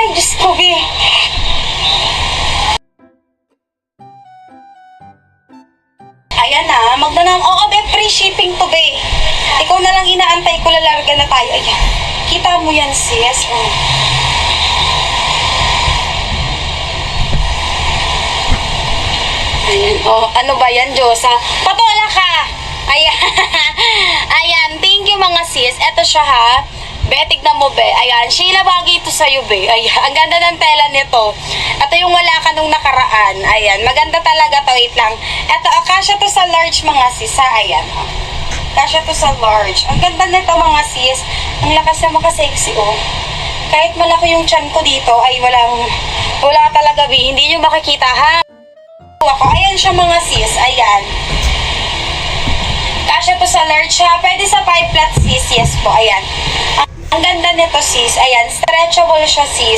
Ay, Diyos ko, be. Ayan na, magdanang, oo, be, free shipping to, be. Ikaw na lang inaantay ko, lalarga na tayo. Ayan, kita mo yan, sis. Oh. Ayan, oh, ano ba yan, Diyosa? Patola ka! Ayan, ayan, thank you mga sis. Eto siya ha. Be, tignan mo, be. Ayan, Sheila, bagay ito sa'yo, be. Ayan, ang ganda ng tela nito. Ito yung wala ka nung nakaraan. Ayan, maganda talaga to. Wait lang. Ito, kasya to sa large, mga sis, ha? Ayan, oh. Kasya to sa large. Ang ganda nito, mga sis. Ang lakas na makasexy, oh. Kahit malaki yung chan ko dito, ay wala talaga, be. Hindi nyo makikita, ha? Ako, ayan siya, mga sis. Ayan. Kasya to sa large, ha? Pwede sa 5 flat, sis. Yes po, ayan. Ang ganda nito, sis. Ayan, stretchable siya, sis.